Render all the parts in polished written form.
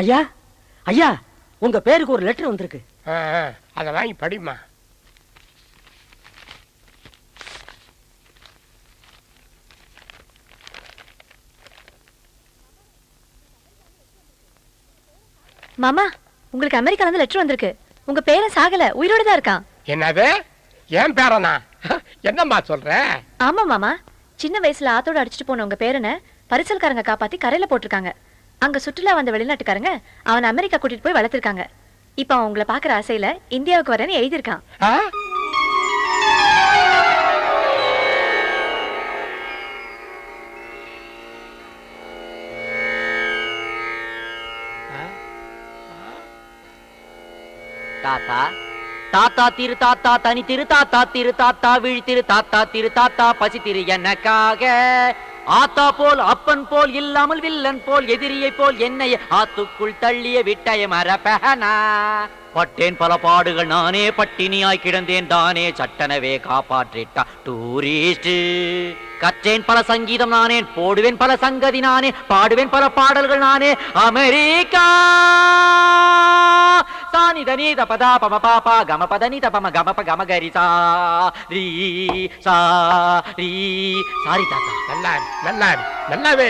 ஐயா ஐயா, உங்க பேருக்கு ஒரு லெட்டர் வந்திருக்கு. அதை வாங்கி படிமா. மாமா, உங்களுக்கு அமெரிக்கால இருந்து லெட்டர் வந்திருக்கு. உங்க பேரன் சாகல, உயிரோட தான் இருக்கான். என்னது? ஏன் பேரனா? என்னம்மா சொல்ற? ஆமா மாமா, சின்ன வயசுல ஆத்தோட அடிச்சுட்டு போன உங்க பேரனை பரிசல்காரங்க காப்பாத்தி கரையில போட்டிருக்காங்க. அங்க சுற்றுலா வந்த வெளிநாட்டுக்காரங்க அவன் அமெரிக்கா கூட்டிட்டு போய் வளர்த்திருக்காங்க. இப்ப அவன் உங்களை பாக்குற ஆசையில இந்தியாவுக்கு வரேன்னு எழுதியிருக்கான். தாத்தா தாத்தா திரு தாத்தா தனி திரு தாத்தா திரு தாத்தா விழி திரு தாத்தா திரு தாத்தா பசி திரு எனக்காக ஆத்தா போல் அப்பன் போல் இல்லாமல் வில்லன் போல் எதிரியை போல் என்னை ஆத்துக்குள் தள்ளிய விட்டய மரபனா பட்டேன் பல பாடுகள் நானே பட்டினியாய் கிடந்தேன் தானே சட்டனவே காப்பாற்றிட்டா டூரிஸ்ட் கற்றேன் பல சங்கீதம் நானே போடுவேன் பல சங்கதி நானே பாடுவேன் பல பாடல்கள் நானே அமெரிக்கா சானி தனி தபதா பம பாபா கம பதனி தபம கம ப கம கரி சா ரீ சா ரீ. சாரி தாத்தா. நல்லா நல்லா நல்லாவே.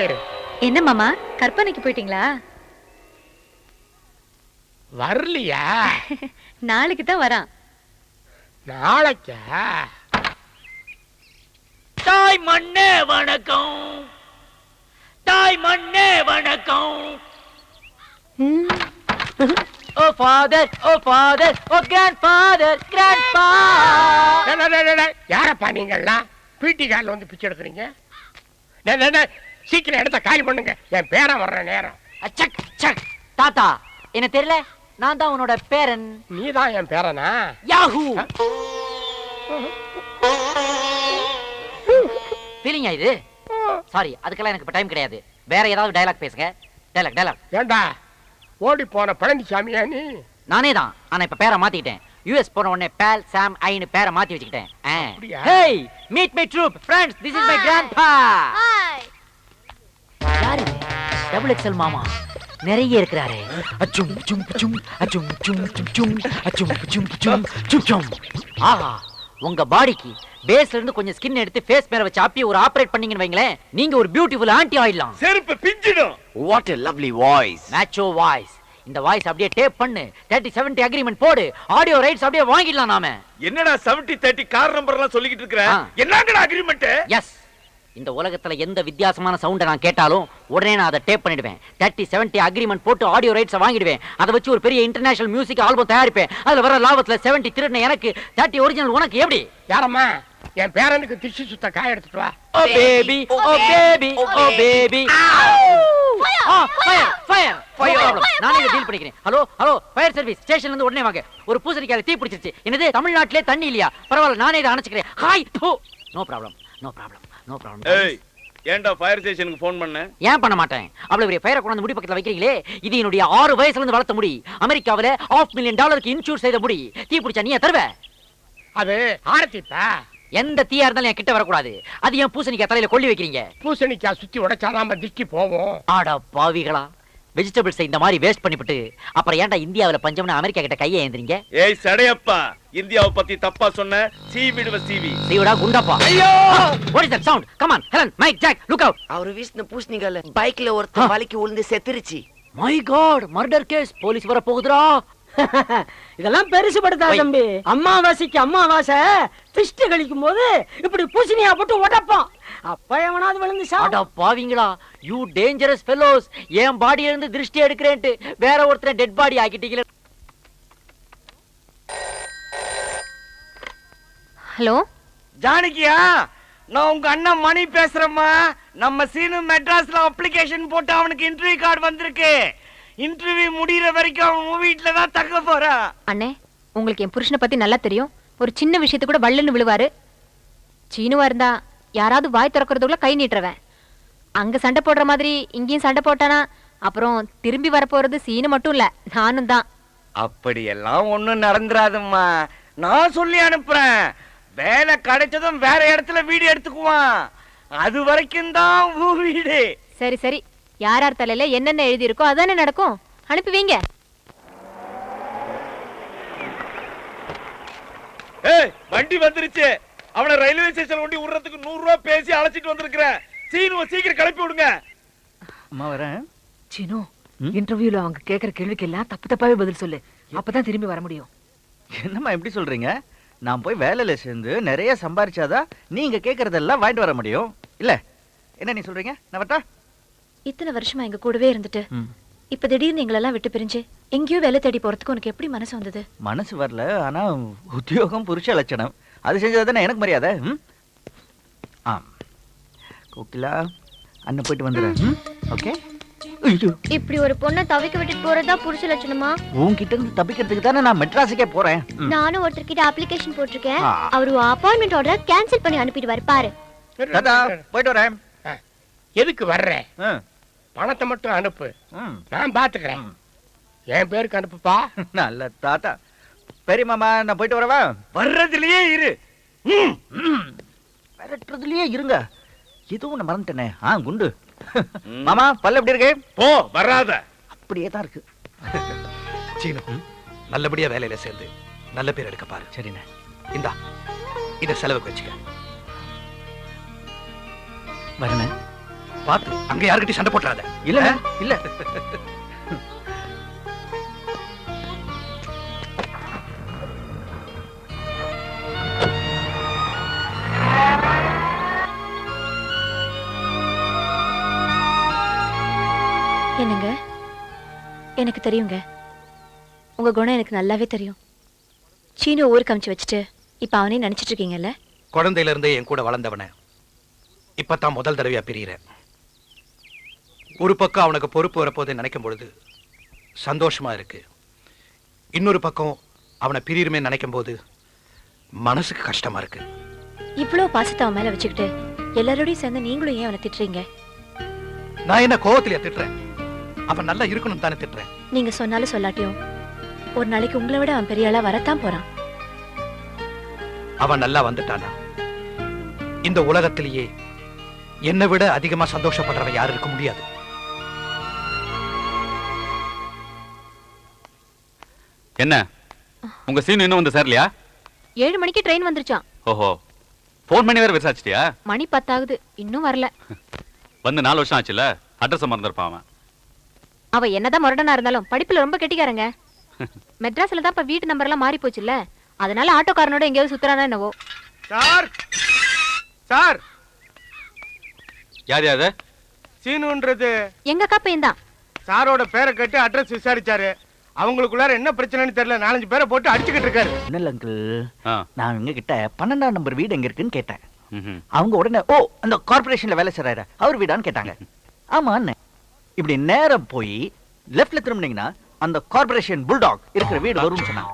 என்ன மாமா, கற்பனைக்கு போயிட்டீங்களா? வரலையா? நாளைக்கு தான் வரான். நாளைக்கா? தாய் மண்ணே வணக்கம், தாய் மண்ணே வணக்கம். Oh father, oh father, oh grandfather, grandpa. யாரப்பா நீங்கள்லாம் பிடி கார்ல வந்து பிச்சை எடுக்கிறீங்க? சீக்கிரம் இடத்த காலி பண்ணுங்க, என் பேரன் வர்ற நேரம். சக் சக். தாத்தா என்ன தெரியல, நான் தான் உன்னோட பேரன். நீ தான் என் பேரனா? யாஹூ. ஃபீலிங்கா இது? சாரி, அதுக்கெல்லாம் எனக்கு இப்ப டைம் கிடையாது. வேற ஏதாவது டயலாக் பேசுங்க. Dialogue dialogue. ஏண்டா ஓடி போன பழனிசாமியா நீ? நானே தான், ஆனா இப்ப பேரை மாத்திட்டேன். யுஎஸ் போன உடனே பேல் சாம் ஐன்னு பேரை மாத்தி வச்சுக்கிட்டேன். Hey, meet my troupe friends, this is my grandpa. Hi. யாரு? டபுள் எக்ஸ்எல் மாமா நிறைய இருக்கிறாரே. அச்சும் சும் சும் அச்சும் சும் சும் அச்சும் சும் சும் சும் சும். ஆஹா, உங்க பாடிக்கு பேஸ்ல இருந்து கொஞ்சம் ஸ்கின் எடுத்து ஃபேஸ் மேல வச்சு அப்படியே ஒரு ஆபரேட் பண்ணீங்கன்னு வைங்களேன், நீங்க ஒரு பியூட்டிஃபுல் ஆன்ட்டி ஆயிடலாம். செருப்பு பிஞ்சிடும். What a lovely voice. Macho voice. இந்த வாய்ஸ் அப்படியே டேப் பண்ணு, 30-70 அக்ரிமெண்ட் போடு, ஆடியோ ரைட்ஸ் அப்படியே வாங்கிடலாம் நாம. என்னடா 70-30 கார் நம்பர் எல்லாம் சொல்லிக்கிட்டு இருக்கற? என்னங்கடா அக்ரிமெண்ட்? எஸ், இந்த உலகத்துல எந்த வித்தியாசமான சவுண்ட நான் கேட்டாலும் உடனே நான் அதை டேப் பண்ணிடுவேன். 30-70 அக்ரிமெண்ட் போட்டு ஆடியோ ரைட்ஸ் வாங்கிடுவேன். அதை வச்சு ஒரு பெரிய இன்டர்நேஷனல் மியூசிக் ஆல்பம் தயாரிப்பேன். அதுல வர லாபத்துல 70 திருடுன எனக்கு, 30 ஒரிஜினல் உனக்கு. எப்படி? யாரம்மா? என் பேரனுக்கு திருச்சி சுத்த காய எடுத்துட்டு வா. ஓ பேபி, ஓ பேபி, ஓ பேபி. Fire fire fire. நானே இத டீல் பண்ணிக்கிறேன். ஹலோ ஹலோ, ஃபயர் சர்வீஸ் ஸ்டேஷன்ல இருந்து உடனே வாங்க. ஒரு பூசணிக்கால தீ பிடிச்சிருச்சு. என்னது, தமிழ்நாட்டிலே தண்ணி இல்லையா? பரவாயில்ல, நானே இத அணைச்சுக்கிறேன். ஹாய் தூ. No problem no problem no problem. ஏய், ஏன்டா ஃபயர் ஸ்டேஷனுக்கு ஃபோன் பண்ண? ஏன் பண்ண மாட்டேன்? அவ்வளவு பெரிய ஃபயரை கொண்டு முடி பக்கத்துல வைக்கிறீங்களே, இது என்னுடைய 6 வயசுல இருந்து வளர்த்த முடி. அமெரிக்காவில $500,000 இன்சூர் செய்த முடி. தீ பிடிச்சா நீ தருவ? அது ஆரத்திப்பா. எந்த தீயா இருந்தாலும் என் கிட்ட வரக்கூடாது. அது என் பூசணிக்காய் தலையில கொள்ளி வைக்கிறீங்க. பூசணிக்காய் சுத்தி உடைச்சா நாம திக்கி போவோம். ஆடா பாவிகளா, வெஜிடபிள்ஸ் இந்த மாதிரி வேஸ்ட் பண்ணிவிட்டு அப்புறம் ஏன்டா இந்தியாவுல பஞ்சம்னு அமெரிக்கா கிட்ட கையை ஏந்திரீங்க? ஏய் சடையப்பா, இந்தியாவை பத்தி தப்பா சொன்ன சீவிடுவ சீவி. சீவிடா குண்டப்பா. ஐயோ, what is that sound? Come on Helen, Mike, Jack, look out. அவர் வீசின பூசணிக்கால பைக்ல ஒருத்தர் வலிக்கு விழுந்து செத்துருச்சு. My god, murder case. Police வர போகுதுடா. இதெல்லாம் பெருசு படுத்தா தம்பி. அம்மாவாசைக்கு அம்மாவாசை திஷ்டி கழிக்கும் போது இப்படி பூசணியா போட்டு உடைப்பான். அப்ப எவனாவது விழுந்து அட பாவிங்களா, யூ டேஞ்சரஸ் ஃபெலோஸ். என் பாடியில இருந்து திருஷ்டி எடுக்கிறேன்ட்டு வேற ஒருத்தரை டெட் பாடி ஆக்கிட்டீங்களே. ஹலோ ஜானகியா, நான் உங்க அண்ணன் மணி பேசுறேம்மா. நம்ம சீனு மெட்ராஸ்ல அப்ளிகேஷன் போட்டு அவனுக்கு இன்டர்வியூ கார்டு வந்திருக்கு. இன்டர்வியூ முடியற வரைக்கும் அவன் வீட்டுல தான் தங்க போறான். அண்ணே, உங்களுக்கு என் புருஷனை பத்தி நல்லா தெரியும். ஒரு சின்ன விஷயத்துக்கு கூட வள்ளன்னு விழுவாரு. சீனுவா இருந்தா யாராவது வாய் திறக்கிறதுக்குள்ள கை நீட்டுறவன். அங்க சண்டை போடுற மாதிரி இங்கேயும் சண்டை போட்டானா அப்புறம் திரும்பி வரப்போறது சீனு மட்டும் இல்ல, நானும் தான். அப்படியெல்லாம் ஒண்ணும் நடந்துராதும்மா. நான் சொல்லி அனுப்புறேன். வேலை கிடைச்சதும் வேற இடத்துல வீடு எடுத்துக்குவான். அது வரைக்கும் தான் வீடு. சரி சரி, யார் யார் தலையில என்னென்ன எழுதி இருக்கோ அதானே நடக்கும். அனுப்பி வைங்க. ஏய் வண்டி வந்துருச்சு. அவனை ரயில்வே ஸ்டேஷன் கொண்டு விடுறதுக்கு 100 ரூபாய் பேசி அழைச்சிட்டு வந்திருக்கிறேன். சீனுவை சீக்கிரம் கிளப்பி விடுங்க. அம்மா வரேன். சீனு, இன்டர்வியூல அவங்க கேக்குற கேள்விக்கு எல்லாம் தப்பு தப்பாவே பதில் சொல்லு. அப்பதான் திரும்பி வர முடியும். என்னம்மா எப்படி சொல்றீங்க? நான் போய் வேலையில சேர்ந்து நிறைய சம்பாரிச்சாதான் நீங்க கேக்குறதெல்லாம் வாங்கிட்டு வர முடியும். இல்ல என்ன நீ சொல்றீங்க? நான் வரட்டா? இத்தனை வருஷமா எங்க கூடவே இருந்துட்டு இப்ப திடீர்னு எங்களெல்லாம் விட்டு பிரிஞ்சு எங்கேயோ வேலை தேடி போறதுக்கு உனக்கு எப்படி மனசு வந்தது? மனசு வரல, ஆனா உத்தியோகம் புருஷ லட்சணம். அது செஞ்சதுதானே எனக்கு மரியாதை. கோகிலா, அண்ணன் போயிட்டு வந்துடுறேன். ஓகே. இப்படி ஒரு பொண்ணை தவிக்க விட்டுட்டு போறதா புருஷ லட்சணமா? உன்கிட்ட இருந்து தப்பிக்கிறதுக்கு தானே நான் மெட்ராஸுக்கே போறேன். நானும் ஒருத்தர்கிட்ட அப்ளிகேஷன் போட்டிருக்கேன். அவரு அப்பாயின்மெண்ட் ஆர்டர் கேன்சல் பண்ணி அனுப்பிடுவாரு பாரு. தாத்தா போயிட்டு வரேன். எதுக்கு வர்றேன்? பணத்தை மட்டும் அனுப்பு, நான் பாத்துக்கிறேன். என் பேருக்கு அனுப்புப்பா. நல்ல தாத்தா. பெரிய மாமா, நான் போயிட்டு வரவா? வர்றதுலயே இரு. விரட்டுறதுலயே இருங்க. ஏதோ ஒண்ணு மறந்துட்டேனே. குண்டு. மாமா பல்ல எப்படி இருக்கு? போ, வராத. அப்படியே தான் இருக்கு. சீனு, நல்லபடியா வேலையில சேர்ந்து நல்ல பேர் எடுக்க பாரு. சரிண்ணே. இந்தா, இத செலவுக்கு வச்சுக்க. வரண்ணே. பார்த்து அங்க யாருக்கிட்ட சண்டை போட்டுறாத. இல்ல இல்ல. என்னங்க, எனக்கு தெரியுங்க. உங்க குணம் எனக்கு நல்லாவே தெரியும். சீனு ஊருக்கு அமிச்சு வச்சுட்டு இப்ப அவனே நினைச்சிட்டு இருக்கீங்கல்ல? குழந்தையில இருந்தே என் கூட வளர்ந்தவன இப்பதான் முதல் தடவையா பிரியறேன். ஒரு பக்கம் அவனுக்கு பொறுப்பு வரப்போது நினைக்கும் பொழுது சந்தோஷமா இருக்கு. இன்னொரு பக்கம் அவனை பிரியுமே நினைக்கும் போது மனசுக்கு கஷ்டமா இருக்கு. இவ்வளவு பாசத்தை அவன் மேல வச்சுக்கிட்டு எல்லாரோடையும் சேர்ந்து நீங்களும் ஏன் அவனை திட்டுறீங்க? நான் என்ன கோவத்திலேயே திட்டுறேன்? அவன் நல்லா இருக்கணும் தானே திட்டுறேன். நீங்க சொன்னாலும் சொல்லாட்டியும் ஒரு நாளைக்கு உங்களை விட அவன் பெரிய ஆளா வரத்தான் போறான். அவன் நல்லா வந்துட்டானா இந்த உலகத்திலேயே என்னை விட அதிகமா சந்தோஷப்படுறவன் யாரும் இருக்க முடியாது. என்ன உங்க சீன் இன்னும் வந்து சேரலையா? 7 மணிக்கு ட்ரெயின் வந்துருச்சான். ஓஹோ, போன் பண்ணி வேற விசாரிச்சிட்டியா? மணி 10 ஆகுது, இன்னும் வரல. வந்து 4 வருஷம் ஆச்சுல, அட்ரஸ் மறந்துருப்பான் அவன். அவ என்னதான் முரடனா இருந்தாலும் படிப்புல ரொம்ப கெட்டிக்காரங்க. மெட்ராஸ்ல தான் இப்ப வீட்டு நம்பர் எல்லாம் மாறி போச்சுல்ல, அதனால ஆட்டோக்காரனோட எங்கேயாவது சுத்துறானா என்னவோ. சார் சார், யார் யாரு? சீனுன்றது எங்க பையன் தான். சாரோட பேரை கேட்டு அட்ரஸ் விசாரிச்சாரு. அவங்களுக்குள்ளார என்ன பிரச்சனைன்னு தெரியல, 4-5 பேரை போட்டு அடிச்சுக்கிட்டு இருக்காரு. ஒன்னும் அங்கிள், ஆ. நான் இங்க கிட்ட 12ஆம் நம்பர் வீடு எங்க இருக்குன்னு கேட்டேன். ம்ஹும். அவங்க உடனே அந்த கார்பரேஷன்ல வேலை செய்யறாரு அவர் வீடான்னு கேட்டாங்க. ஆமா அண்ணன். இப்படி நேரம் போய் லெஃப்ட்ல திரும்பினீங்கன்னா அந்த கார்பரேஷன் புல்டாக் இருக்கிற வீடு வரும்னு சொன்னாங்க.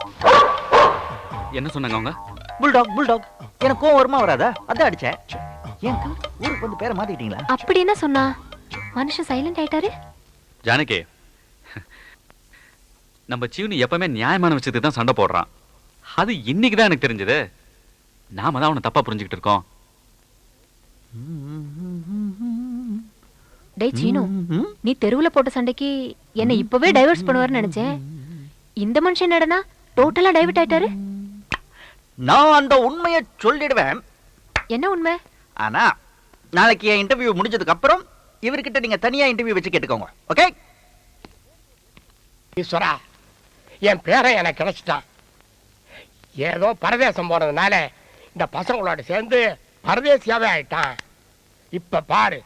என்ன சொன்னாங்க அவங்க? Bulldog bulldog. எனக்கு கோவம் வருமா வராதா? அதான் அடிச்சேன். ஏன் ஊருக்கு வந்து பேரை மாத்திட்டீங்களா? அப்படி என்ன சொன்னா? மனுஷன் சைலண்ட் ஆயிட்டாரு. ஜானகி, நம்ம சீனு எப்பவுமே நியாயமான விஷயத்துக்கு தான் சண்டை போடுறான். அது இன்னைக்கு தான் எனக்கு தெரிஞ்சது. நாம தான் அவனை தப்பா புரிஞ்சுக்கிட்டு இருக்கோம். டேய் சீனு, நீ தெருவுல போட்ட சண்டைக்கு என்ன இப்பவே டைவர்ஸ் பண்ணுவாருன்னு நினைச்சேன். இந்த மனுஷன் என்னடனா டோட்டலா டைவர்ட் ஆயிட்டாரு. நான் அந்த உண்மையை சொல்லிடுவேன். என்ன உண்மை? ஆனா நாளைக்கு என் இன்டர்வியூ முடிஞ்சதுக்கு அப்புறம் இவர்கிட்ட நீங்க தனியா இன்டர்வியூ வச்சு கேட்டுக்கோங்க. ஓகே? ஈஸ்வரா, என் பேரை எனக்கு கிடைச்சிட்டான். ஏதோ பரதேசம் போனதுனால இந்த பசங்களோட சேர்ந்து பரதேசியாவே ஆயிட்டான். இப்ப பாரு,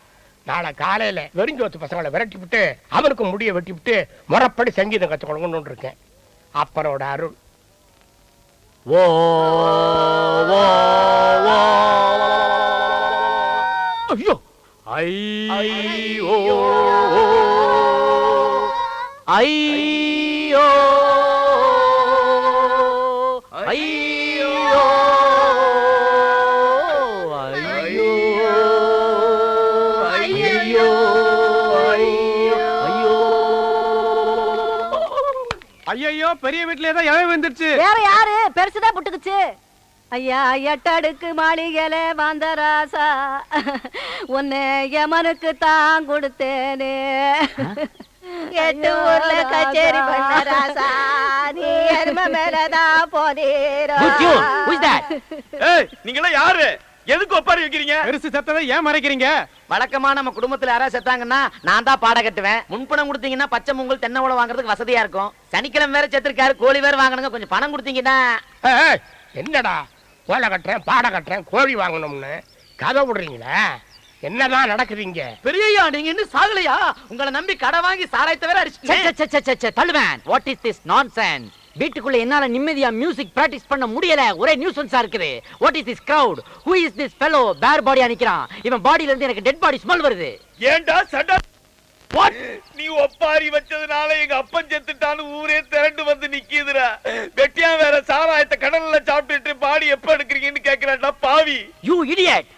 நாளை காலையில வெறிஞ்சோத்து பசங்களை விரட்டி விட்டு அவனுக்கு முடிய வெட்டி விட்டு முறைப்படி சங்கீதம் கற்றுக்கொள்ளணும்னு இருக்கேன். அப்பனோட அருள். ஓ ஓ ஓ. ஐயோ ஐயோ ஐயோ ஐயோ ஐயோ ஐயோ, பெரிய வீட்டுல ஏதோ எவன் வந்துருச்சு. வேற யாரு? பெருசுதான் புட்டுக்குச்சு. ஐயா எட்டடுக்கு மாளிகையில வந்த ராசா, உன்னை யமனுக்கு தான் கொடுத்தேனே. எட்டு ஊர்ல கச்சேரி பண்ண ராசா நீ எரும மேலதான் போனீரோ ஏய் நீங்களா யாரு எதுக்கு ஒப்பாரி வைக்கிறீங்க பெருசு சத்ததை ஏன் மறைக்கிறீங்க? வழக்கமா நம்ம குடும்பத்துல யாராவது செத்தாங்கன்னா நான் தான் பாட கட்டுவேன். முன்பணம் கொடுத்தீங்கன்னா பச்சை பொங்கல் தென்னை உழவு வாங்குறதுக்கு வசதியா இருக்கும். சனிக்கிழமை வேற செத்துருக்காரு, கோழி வேற வாங்கணுங்க. கொஞ்சம் பணம் கொடுத்தீங்கன்னா. ஏய், என்னடா கோலை கட்டுறேன் பாட கட்டுறேன் கோழி வாங்கணும்னு கதை விடுறீங்களா? என்னதான் நடக்குதுங்க? பெரியய்யா நீங்க இன்னும் சாகலையா? உங்களை நம்பி கடை வாங்கி சாராயத்தை வேற அடிச்சு தள்ளுவேன். What is this nonsense? வீட்டுக்குள்ள என்னால நிம்மதியா மியூசிக் பிராக்டிஸ் பண்ண முடியல. ஒரே நியூசன்ஸா இருக்குது. What is this crowd? Who is this fellow bare பாடியா நிக்கிறான்? இவன் பாடியில இருந்து எனக்கு டெட் பாடி ஸ்மெல் வருது. ஏன்டா சண்டை? வாட்? நீ ஒப்பாரி வச்சதுனால எங்க அப்பன் செத்துட்டான்னு ஊரே திரண்டு வந்து நிக்குதுடா. வெட்டியா வேற சாராயத்தை கடல்ல சாப்பிட்டுட்டு பாடி எப்ப எடுக்கிறீங்கன்னு கேக்குறான்டா பாவி. You idiot.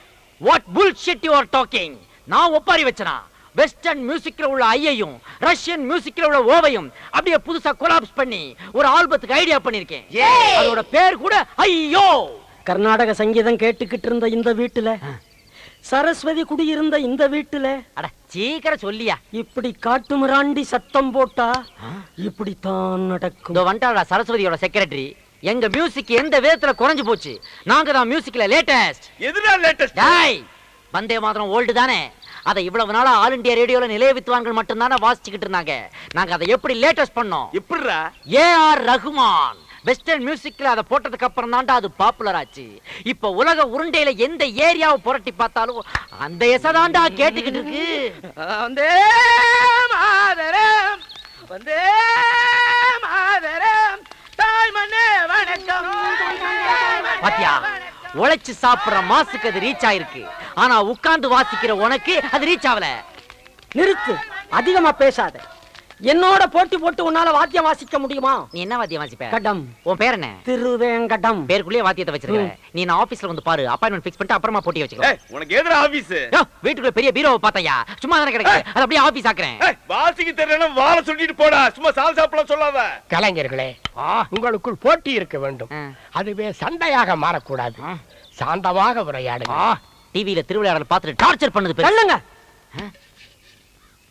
What bullshit you are talking? நான் ஒப்பாரி வச்சனா? வெஸ்டர்ன் மியூசிக்ல உள்ள ஐயையும் ரஷ்யன் மியூசிக்ல உள்ள ஓவையும் அப்படியே புதுசா கொலாப்ஸ் பண்ணி ஒரு ஆல்பத்துக்கு ஐடியா பண்ணிருக்கேன். அதோட பேர் கூட ஐயோ. கர்நாடக சங்கீதம் கேட்டுக்கிட்டு இருந்த இந்த வீட்டுல, சரஸ்வதி குடியிருந்த இந்த வீட்டுல, அட சீக்கிரம் சொல்லியா. இப்படி காட்டு மிராண்டி சத்தம் போட்டா இப்படித்தான் நடக்கும். இதோ வந்துட்டாடா சரஸ்வதியோட செக்ரட்டரி. எங்க மியூசிக் எந்த விதத்துல குறைஞ்சு போச்சு? நாங்க தான் மியூசிக்ல லேட்டஸ்ட். எதுடா லேட்டஸ்ட்? டேய், வந்தே மாதரம் ஓல்டு தானே. அதை இவ்வளவு நாளா ஆல் இந்தியா ரேடியோல நிலைய வித்துவான்கள் மட்டும் தானே வாசிச்சுக்கிட்டு இருந்தாங்க. நாங்க அதை எப்படி லேட்டஸ்ட் பண்ணோம்? எப்படிடா? ஏஆர் ரஹ்மான் வெஸ்டர்ன் மியூசிக்ல அதை போட்டதுக்கு அப்புறம் தான்டா அது பாப்புலர் ஆச்சு. இப்ப உலக உருண்டையில எந்த ஏரியாவை புரட்டி பார்த்தாலும் அந்த எசதாண்டா கேட்டுக்கிட்டு இருக்கு. வந்தே மாதரம் வந்தே மாதரம் தாய் மண்ணே வணக்கம். பாத்தியா, உழைச்சு சாப்பிடுற மாசுக்கு அது ரீச் ஆயிருக்கு. ஆனா உட்கார்ந்து வாசிக்கிற உனக்கு அது ரீச் ஆகல. நிறுத்து, அதிகமா பேசாத. என்னோட போட்டி போட்டு உன்னால வாத்தியம் வாசிக்க முடியுமா? நீ என்ன வாத்தியம் வாசிப்ப? கடம். உன் பேர் என்ன? திருவேங்கடம். பேருக்குள்ளே வாத்தியத்தை வச்சிருக்க. நீ நான் ஆபீஸ்ல வந்து பாரு, அப்பாயின்மெண்ட் ஃபிக்ஸ் பண்ணிட்டு அப்புறமா போட்டி வச்சுக்கோ. ஏய், உனக்கு எதுடா ஆபீஸ்? வீட்டுக்குள்ள பெரிய பீரோவை பார்த்தையா? சும்மா தானே கிடக்கு. அது அப்படியே ஆபீஸ் ஆக்குறேன். ஏய், வாசிக்க தெரியலனா வாள சொல்லிட்டு போடா. சும்மா சால் சாப்பிடலாம் சொல்லாத. கலைஞர்களே, உங்களுக்குள் போட்டி இருக்க வேண்டும். அதுவே சண்டையாக மாறக்கூடாது. சாந்தமாக உரையாடுங்க. டிவியில திருவிளையாடல் பார்த்துட்டு டார்ச்சர் பண்ணுது. சொல்லுங்க.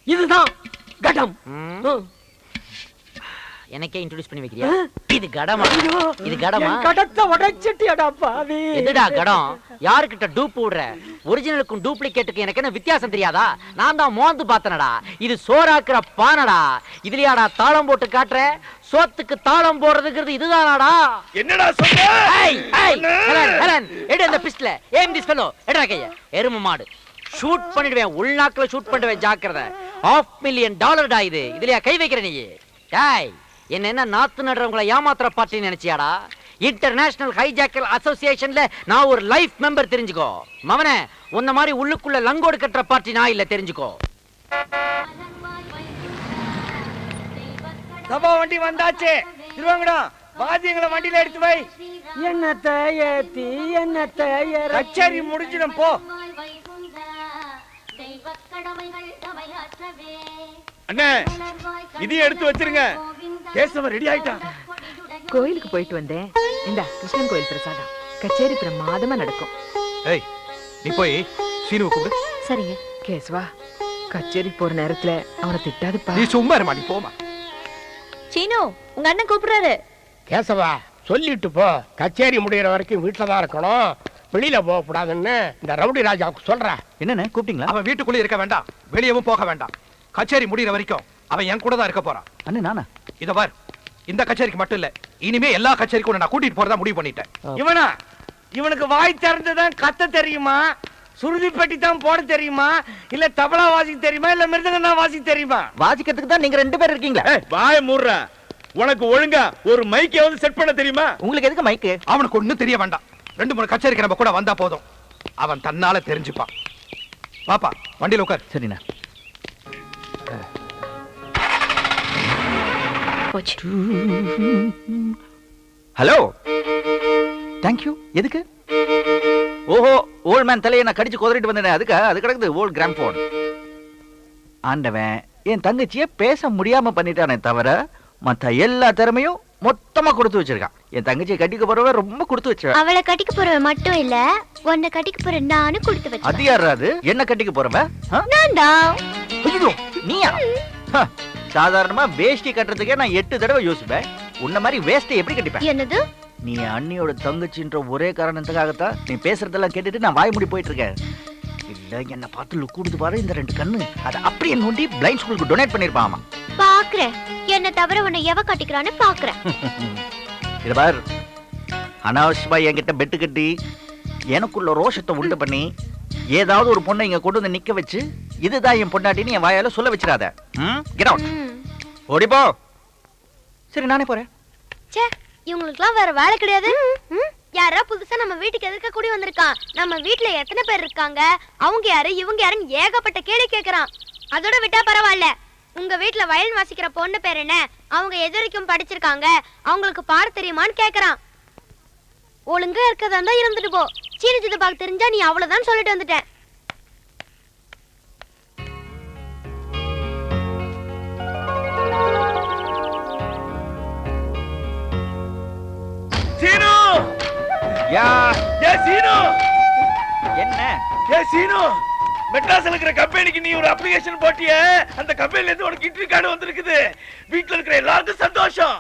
இதுதான் கடம். எனக்கே இன்ட்ரோடியூஸ் பண்ணி வைக்கிறியா? இது கடமா? இது கடமா? கடத்தை உடைச்சிட்டியடா பாவி. எதுடா கடம்? யாருக்கிட்ட டூப் விடுற? ஒரிஜினலுக்கும் டூப்ளிகேட்டுக்கும் எனக்கு என்ன வித்தியாசம் தெரியாதா? நான் தான் மோந்து பார்த்தனடா. இது சோறாக்குற பானடா. இதுலயாடா தாளம் போட்டு காட்டுற? சோத்துக்கு தாளம் போடுறதுங்கிறது இதுதானாடா? என்னடா சொல்ற? ஏய் ஏய் ஹெலன் ஹெலன் எடு அந்த பிஸ்டல். Aim this fellow. எடா கைய. எரும மாடு. ஷூட் பண்ணிடுவேன். உள்நாக்குல ஷூட் பண்ணுவேன். ஜாக்கிரதை. $500,000 டா இது. இதுலயா கை வைக்கிற நீ? டேய், என்ன நாத்து நடுறவங்களை ஏமாத்துற பார்ட்டி நினைச்சியாடா? இன்டர்நேஷனல் ஹைஜாக்கர் அசோசியேஷன்ல நான் ஒரு லைஃப் மெம்பர், தெரிஞ்சுக்கோ. மவனே, உன்ன மாதிரி உள்ளுக்குள்ள லங்கோடு கட்டுற பார்ட்டி நான் இல்ல, தெரிஞ்சுக்கோ. சபா வண்டி வந்தாச்சு. திருவாங்கடா, வாத்தியங்களை வண்டியில எடுத்து வை. என்னத்தை ஏத்தி என்னத்தை கச்சேரி முடிஞ்சிடும் போ. அண்ணே, இதையும் எடுத்து வச்சிருங்க. கேசவன் ரெடி ஆயிட்டான். கோயிலுக்கு போயிட்டு வந்தேன். இந்த கிருஷ்ணன் கோயில் பிரசாதம். கச்சேரி பிரமாதமா நடக்கும். ஏய், நீ போய் சீனுவை கூப்பிடு. சரிங்க. கேசவா, கச்சேரி போற நேரத்துல அவனை திட்டாதுப்பா. நீ சும்மா இருமா, நீ போமா. சீனு, உங்க அண்ணன் கூப்பிடுறாரு. கேசவா, சொல்லிட்டு போ. கச்சேரி முடிகிற வரைக்கும் வீட்டுல தான் இருக்கணும், வெளியில போக கூடாதுன்னு இந்த ரவுடி ராஜாவுக்கு சொல்ற. என்னன்னு கூப்பிட்டீங்களா? அவன் வீட்டுக்குள்ளே இருக்க வேண்டாம், வெளியவும் போக வேண்டாம். கச்சேரி முடிகிற வரைக்கும் அவன் என் கூட தான் இருக்க போறான். அண்ணே நானா? இத பார், இந்த கச்சேரிக்கு மட்டும் இல்ல, இனிமே எல்லா கச்சேரிக்கும் நான் கூட்டிட்டு போறதா முடிவு பண்ணிட்டேன். இவனா? இவனுக்கு வாய் திறந்துதான் கத்த தெரியுமா? சுருதி பெட்டி தான் போட தெரியுமா? இல்ல தபலா வாசிக்க தெரியுமா? இல்ல மிருதங்க வாசிக்க தெரியுமா? வாசிக்கிறதுக்கு தான் நீங்க 2 பேர் இருக்கீங்களா? வாய மூடுற. உனக்கு ஒழுங்கா ஒரு மைக்கை வந்து செட் பண்ண தெரியுமா? உங்களுக்கு எதுக்கு மைக்கு? அவனுக்கு ஒண்ணும் தெரிய வேண்டாம். 2-3 கச்சேரிக்கு நம்ம கூட வந்தா போதும், அவன் தன்னால தெரிஞ்சுப்பான். பாப்பா, வண்டியில உட்கார். சரிண்ணா. Hello, thank you. எதுக்கு? ஓஹோ, ஓல்ட் மேன் தலையை நான் கடிச்சு குதறிட்டு வந்தேன். அதுக்கு அது கிடக்குது ஓல்ட் கிராம்ஃபோன். ஆண்டவன் என் தங்கச்சியை பேச முடியாம பண்ணிட்டானே தவிர மத்த எல்லா திறமையும் மொத்தமா கொடுத்து வச்சிருக்கான். என் தங்கச்சியை கட்டிக்க போறவ ரொம்ப கொடுத்து வச்சிருக்கா. அவளை கட்டிக்க போறவ மட்டும் இல்ல, உன்னை கட்டிக்க போற நானும் கொடுத்து வச்சேன். அது யாரா அது? என்ன கட்டிக்க போறவ? நான் தான். ஐயோ, நீயா? சாதாரணமா வேஷ்டி கட்டுறதுக்கே நான் 8 தடவை யோசிப்பேன். உன்ன மாதிரி வேஷ்டி எப்படி கட்டிப்பேன்? என்னது? நீ அண்ணியோட தங்கச்சின்ற ஒரே காரணத்துக்காகத்தான் நீ பேசுறதெல்லாம் கேட்டுட்டு நான் வாய் மூடி போயிட்டு இருக்கேன். இல்ல என்ன பார்த்து லுக் கொடுத்து பாரு இந்த 2 கண்ணு. அதை அப்படியே நோண்டி பிளைண்ட் ஸ்கூலுக்கு டொனேட் பண்ணிருப்பாமா. பாக்குறேன். என்ன தவிர உன்னை எவ கட்டிக்கிறான்னு பாக்குறேன். இது பார், அனாவசியமா என்கிட்ட பெட்டு கட்டி எனக்குள்ள ரோஷத்தை உண்டு பண்ணி ஏதாவது ஒரு பொண்ணை இங்க கொண்டு வந்து நிக்க வச்சு இதுதான் என் பொண்டாட்டின்னு என் வாயால சொல்ல வச்சிடாத. Get out. ஓடிப்போ. சரி நானே போறேன். ச்சே, இவங்களுக்குலாம் வேற வேலை கிடையாது. யாரா புதுசா நம்ம வீட்டுக்கு எதிர்க்க கூடி வந்திருக்கான். நம்ம வீட்டுல எத்தனை பேர் இருக்காங்க, அவங்க யாரு இவங்க யாருன்னு ஏகப்பட்ட கேள்வி கேக்குறான். அதோட விட்டா பரவாயில்ல, உங்க வீட்டுல வயலின் வாசிக்கிற பொண்ணு பேர் என்ன, அவங்க எது வரைக்கும் படிச்சிருக்காங்க, அவங்களுக்கு பாட தெரியுமான்னு கேக்குறான். ஒழுங்கா இருக்கதா இருந்தா இருந்துட்டு போ. சீனி சித்தப்பாக்கு தெரிஞ்சா நீ அவ்வளவுதான் சொல்லிட்டு வந்துட்டேன். சீனு! யா, ஏ சீனு! என்ன? ஏ சீனு! மெட்ராஸ்ல இருக்கிற கம்பெனிக்கு நீ ஒரு அப்ளிகேஷன் போட்டியே, அந்த கம்பெனில இருந்து உனக்கு இன்டர்வியூ கார்டு வந்திருக்குது. வீட்ல இருக்கிற எல்லாருக்கும் சந்தோஷம்.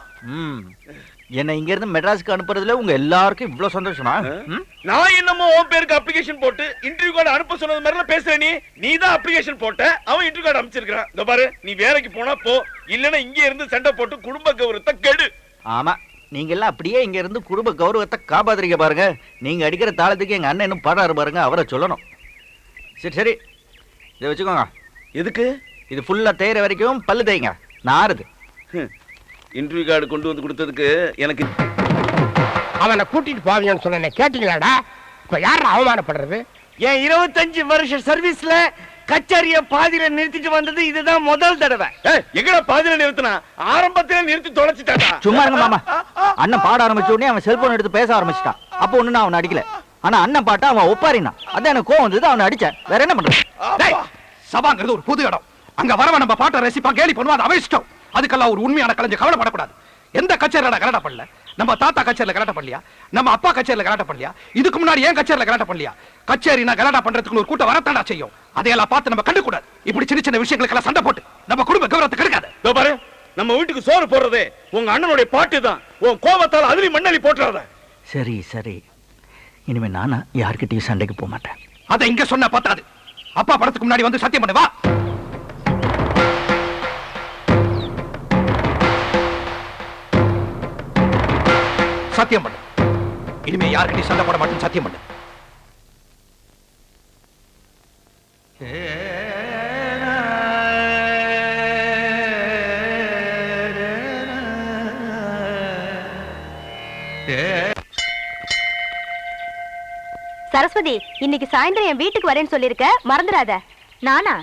என்ன இங்க இருந்து மெட்ராஸ்க்கு அனுப்புறதுல உங்க எல்லாருக்கும் இவ்ளோ சந்தோஷமா? நான் என்னமோ உன் பேருக்கு அப்ளிகேஷன் போட்டு இன்டர்வியூ கார்டு அனுப்ப சொன்னது மாதிரிலாம் பேசுற நீ தான் அப்ளிகேஷன் போட்ட, அவன் இன்டர்வியூ கார்டு அனுப்பிச்சிருக்கான். இந்த பாரு, நீ வேலைக்கு போனா போ, இல்லனா இங்க இருந்து சண்டை போட்டு குடும்ப கௌரவத்தை கெடு. ஆமா, நீங்க எல்லாம் அப்படியே இங்க இருந்து குடும்ப கௌரவத்தை காப்பாத்துறீங்க பாருங்க. நீங்க அடிக்கிற தாளத்துக்கு எங்க அண்ணன் இன்னும் பாடாரு பாருங்க, அவரை சொல்லணும். சரி சரி, இதை வச்சுக்கோங்க. எதுக்கு? இது ஃபுல்லா தேய்ற வரைக்கும் பல்லு தேய்ங்க, நான் ஆறுது. இன்டர்வியூ கார்டு கொண்டு வந்து கொடுத்ததுக்கு எனக்கு அவனை கூட்டிட்டு போவீங்கன்னு சொன்ன கேட்டீங்களாடா? இப்ப யார அவமானப்படுறது? என் 25 வருஷ சர்வீஸ்ல கச்சேரிய பாதியில நிறுத்திட்டு வந்தது இதுதான் முதல் தடவை. எங்கடா பாதியில நிறுத்தினா? ஆரம்பத்தில நிறுத்தி தொலைச்சிட்டாடா. சும்மா இருங்க மாமா. அண்ணன் பாட ஆரம்பிச்ச உடனே அவன் செல்போன் எடுத்து பேச ஆரம்பிச்சிட்டான். அப்போ ஒண்ணு நான் அவனை அடிக்கல. ஆனா அண்ணன் பாட்டா அவன் ஒப்பாரினா, அதான் எனக்கு கோவம் வந்தது, அவனை அடிச்சேன். வேற என்ன பண்றது? சபாங்கிறது ஒரு பொது இடம். அங்க வரவன் நம்ம பாட்டை ரசிப்பா கேலி பண்ணுவான், அது அவன் இஷ்டம். அதுக்கெல்லாம் ஒரு உண்மையான கலைஞர் கவலைப்படக்கூடாது. எந்த கச்சேரியில கலாட்டா பண்ணல? நம்ம தாத்தா கச்சேரியில கலாட்டா பண்ணலையா? நம்ம அப்பா கச்சேரியில கலாட்டா பண்ணலையா? இதுக்கு முன்னாடி ஏன் கச்சேரியில கலாட்டா பண்ணலையா? கச்சேரினா கலாட்டா பண்றதுக்கு ஒரு கூட்டம் வரத்தாண்டா செய்யும். அதையெல்லாம் பார்த்து நம்ம கண்டுக்கூடாது. இப்படி சின்ன சின்ன விஷயங்களுக்கெல்லாம் சண்டை போட்டு நம்ம குடும்ப கௌரவத்தை கெடுக்காது. பாரு, நம்ம வீட்டுக்கு சோறு போடுறதே உங்க அண்ணனுடைய பாட்டு தான். உன் கோபத்தால் அதிரி மண்ணலி போட்டுறாத. சரி சரி, இனிமே நானா யார்கிட்டயும் சண்டைக்கு போக மாட்டேன். அதை இங்க சொன்ன பத்தாது. அப்பா படத்துக்கு முன்னாடி வந்து சத்தியம் பண்ணு, வா. சத்தியம் பண்ணு. இனிமே யார்கிட்டயும் சண்டை போட மாட்டேன்னு சத்தியம் பண்ணு. சரஸ்வதி, இன்னைக்கு சாயந்தரம் என் வீட்டுக்கு வரேன்னு சொல்லிருக்க, மறந்துடாத. நானா?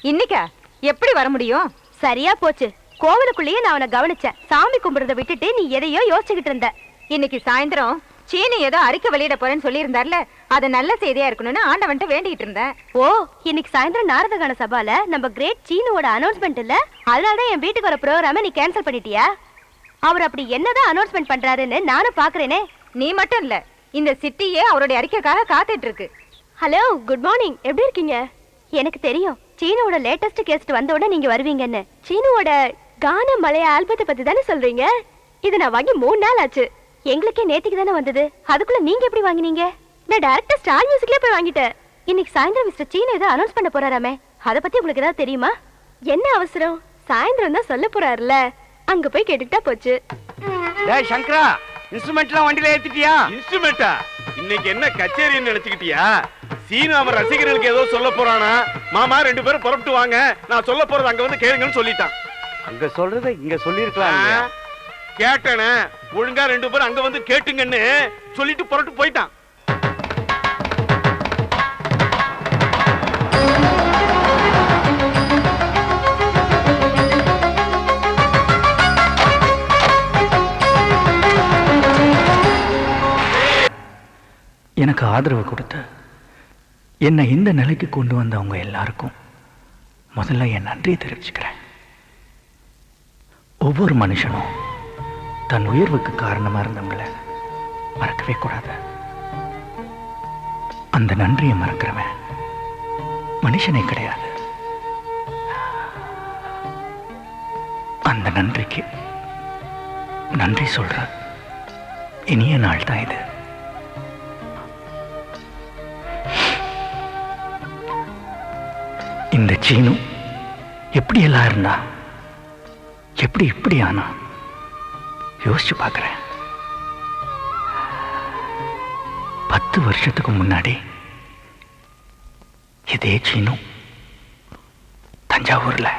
இன்னைக்கா? எப்படி வர முடியும்? சரியா போச்சு. கோவிலுக்குள்ளேயே நான் அவனை கவனிச்சேன். சாமி கும்பிடுறத விட்டுட்டு நீ எதையோ யோசிச்சுக்கிட்டு இருந்த. இன்னைக்கு சாயந்தரம் சீனி ஏதோ அறிக்கை வெளியிட போறேன்னு சொல்லி இருந்தார்ல, அது நல்ல செய்தியா இருக்கணும்னு ஆண்டவன்ட்ட வேண்டிட்டு இருந்தேன். ஓ, இன்னைக்கு சாயந்தரம் நாரதகான சபால நம்ம கிரேட் சீனுவோட அனௌன்ஸ்மெண்ட் இல்ல, அதனாலதான் என் வீட்டுக்கு வர ப்ரோகிராம நீ கேன்சல் பண்ணிட்டியா? அவர் அப்படி என்னதான் அனௌன்ஸ்மெண்ட் பண்றாருன்னு நானும் பாக்குறேனே. நீ மட்டும் இல்ல, இந்த சிட்டியே அவருடைய அறிக்கைக்காக காத்துட்டு இருக்கு. Hello, good morning. எப்படி இருக்கீங்க? எனக்கு தெரியும் சீனுவோட லேட்டஸ்ட் கெஸ்ட் வந்த உடனே நீங்க வருவீங்கன்னு. சீனுவோட கான மலைய ஆல்பத்தை பத்தி தானே சொல்றீங்க? இது நான் வாங்கி 3 நாள் ஆச்சு. எங்களுக்கே நேத்திக்கு தானே வந்தது, அதுக்குள்ள நீங்க எப்படி வாங்கினீங்க? நான் டைரக்டா ஸ்டார் மியூசிக்ல போய் வாங்கிட்டேன். இன்னைக்கு சாயந்தரம் மிஸ்டர் சீனு ஏதோ அனௌன்ஸ் பண்ண போறாராமே, அதை பத்தி உங்களுக்கு ஏதாவது தெரியுமா? என்ன அவசரம், சாயந்தரம் தான் சொல்ல போறாருல, அங்க போய் கேட்டுட்டா போச்சு. டேய் சங்கரா, இன்ஸ்ட்ருமெண்ட்லாம் வண்டியில ஏத்திட்டியா? இன்ஸ்ட்ருமெண்டா? இன்னைக்கு என்ன கச்சேரின்னு நினைச்சுக்கிட்டியா? சீனு அவன் ரசிகர்களுக்கு ஏதோ சொல்ல போறானா. மாமா 2 பேரும் புறப்பட்டு வாங்க, நான் சொல்ல போறது அங்க வந்து கேளுங்கன்னு சொல்லிட்டான். அங்க சொல்றத இங்க சொல்லிருக்கலாம். கேட்டனே, ஒழுங்கா 2 பேரும் அங்க வந்து கேட்டுங்கன்னு சொல்லிட்டு புறப்பட்டு போயிட்டான். எனக்கு ஆதரவு கொடுத்து என்னை இந்த நிலைக்கு கொண்டு வந்தவங்க எல்லாருக்கும் முதல்ல என் நன்றியை தெரிவிச்சுக்கிறேன். ஒவ்வொரு மனுஷனும் தன் உயர்வுக்கு காரணமா இருந்தவங்கள மறக்கவே கூடாது. அந்த நன்றியை மறக்கிறவன் மனுஷனே கிடையாது. அந்த நன்றிக்கு நன்றி சொல்ற இனிய நாள் தான் இது. இந்த சீனு எப்படி எல்லாம் இருந்தா, எப்படி இப்படி ஆனா யோசிச்சு பார்க்கிறேன். 10 வருஷத்துக்கு முன்னாடி இதே சீனு தஞ்சாவூர்ல